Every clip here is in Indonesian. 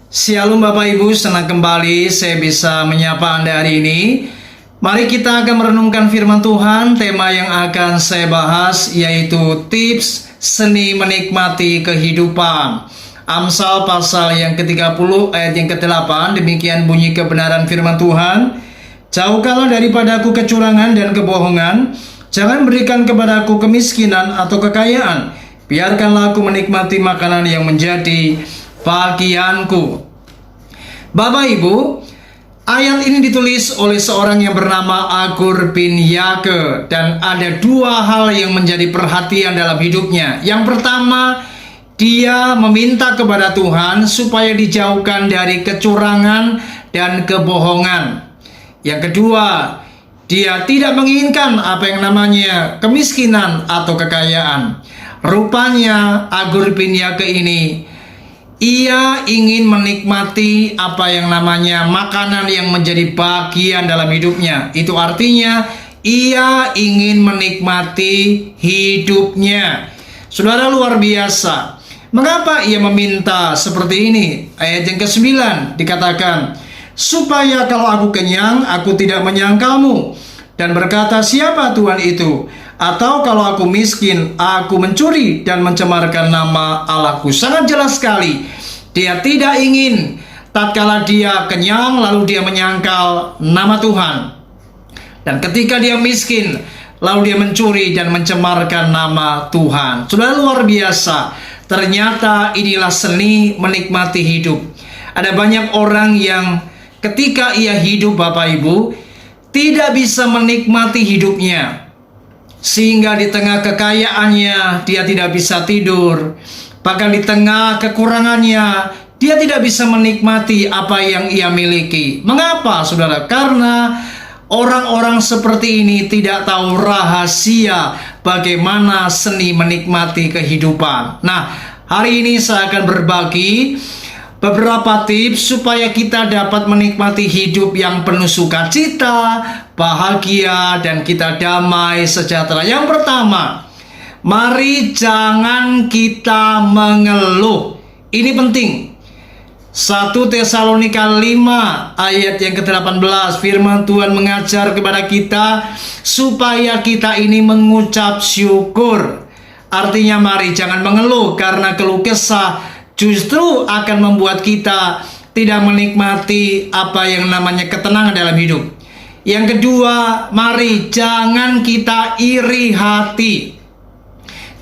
Shalom Bapak Ibu, senang kembali saya bisa menyapa Anda hari ini. Mari kita akan merenungkan firman Tuhan. Tema yang akan saya bahas yaitu tips seni menikmati kehidupan. Amsal pasal yang ke-30 ayat yang ke-8, demikian bunyi kebenaran firman Tuhan. Jauhkanlah daripadaku kecurangan dan kebohongan, jangan berikan kepadaku kemiskinan atau kekayaan. Biarkanlah aku menikmati makanan yang menjadi bagianku. Bapak Ibu, ayat ini ditulis oleh seorang yang bernama Agur bin Yake, dan ada dua hal yang menjadi perhatian dalam hidupnya. Yang pertama, dia meminta kepada Tuhan supaya dijauhkan dari kecurangan dan kebohongan. Yang kedua, dia tidak menginginkan apa yang namanya kemiskinan atau kekayaan. Rupanya Agur bin Yake ini, ia ingin menikmati apa yang namanya makanan yang menjadi bagian dalam hidupnya. Itu artinya ia ingin menikmati hidupnya. Saudara, luar biasa. Mengapa ia meminta seperti ini? Ayat yang ke-9 dikatakan, supaya kalau aku kenyang, aku tidak menyangkalmu, dan berkata, siapa Tuhan itu? Atau kalau aku miskin, aku mencuri dan mencemarkan nama Allahku. Sangat jelas sekali, dia tidak ingin tatkala dia kenyang lalu dia menyangkal nama Tuhan, dan ketika dia miskin lalu dia mencuri dan mencemarkan nama Tuhan. Sudah luar biasa. Ternyata inilah seni menikmati hidup. Ada banyak orang yang ketika ia hidup, Bapak Ibu, tidak bisa menikmati hidupnya, sehingga di tengah kekayaannya dia tidak bisa tidur. Bahkan di tengah kekurangannya dia tidak bisa menikmati apa yang ia miliki. Mengapa, saudara? Karena orang-orang seperti ini tidak tahu rahasia bagaimana seni menikmati kehidupan. Nah, hari ini saya akan berbagi beberapa tips supaya kita dapat menikmati hidup yang penuh sukacita, bahagia, dan kita damai sejahtera. Yang pertama, mari jangan kita mengeluh. Ini penting. 1 Tesalonika 5 ayat yang ke-18, firman Tuhan mengajar kepada kita supaya kita ini mengucap syukur. Artinya mari jangan mengeluh, karena keluh kesah justru akan membuat kita tidak menikmati apa yang namanya ketenangan dalam hidup. Yang kedua, mari jangan kita iri hati.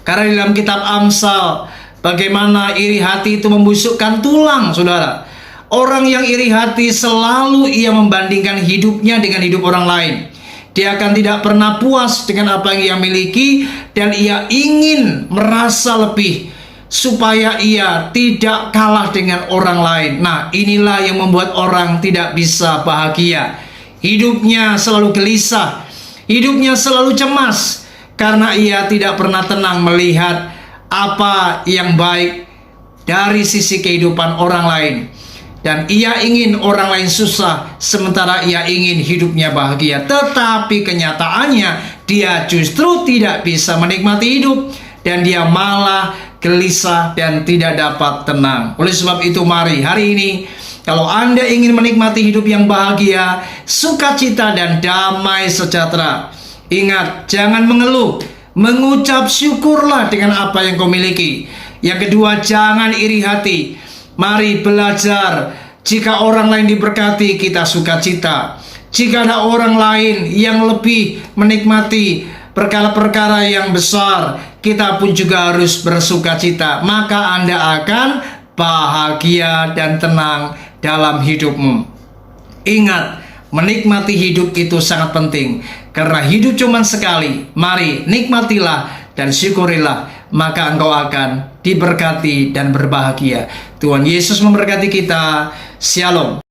Karena di dalam kitab Amsal, bagaimana iri hati itu membusukkan tulang, saudara. Orang yang iri hati selalu ia membandingkan hidupnya dengan hidup orang lain. Dia akan tidak pernah puas dengan apa yang ia miliki, dan ia ingin merasa lebih supaya ia tidak kalah dengan orang lain. Nah, inilah yang membuat orang tidak bisa bahagia. Hidupnya selalu gelisah, hidupnya selalu cemas, karena ia tidak pernah tenang melihat apa yang baik dari sisi kehidupan orang lain. Dan ia ingin orang lain susah, sementara ia ingin hidupnya bahagia. Tetapi kenyataannya dia justru tidak bisa menikmati hidup, dan dia malah gelisah dan tidak dapat tenang. Oleh sebab itu, mari hari ini, kalau Anda ingin menikmati hidup yang bahagia, sukacita, dan damai sejahtera, ingat, jangan mengeluh, mengucap syukurlah dengan apa yang kau miliki. Yang kedua, jangan iri hati. Mari belajar, jika orang lain diberkati, kita sukacita. Jika ada orang lain yang lebih menikmati perkara-perkara yang besar, kita pun juga harus bersukacita. Maka Anda akan bahagia dan tenang dalam hidupmu. Ingat, menikmati hidup itu sangat penting, karena hidup cuma sekali. Mari nikmatilah dan syukurilah, maka engkau akan diberkati dan berbahagia. Tuhan Yesus memberkati kita. Shalom.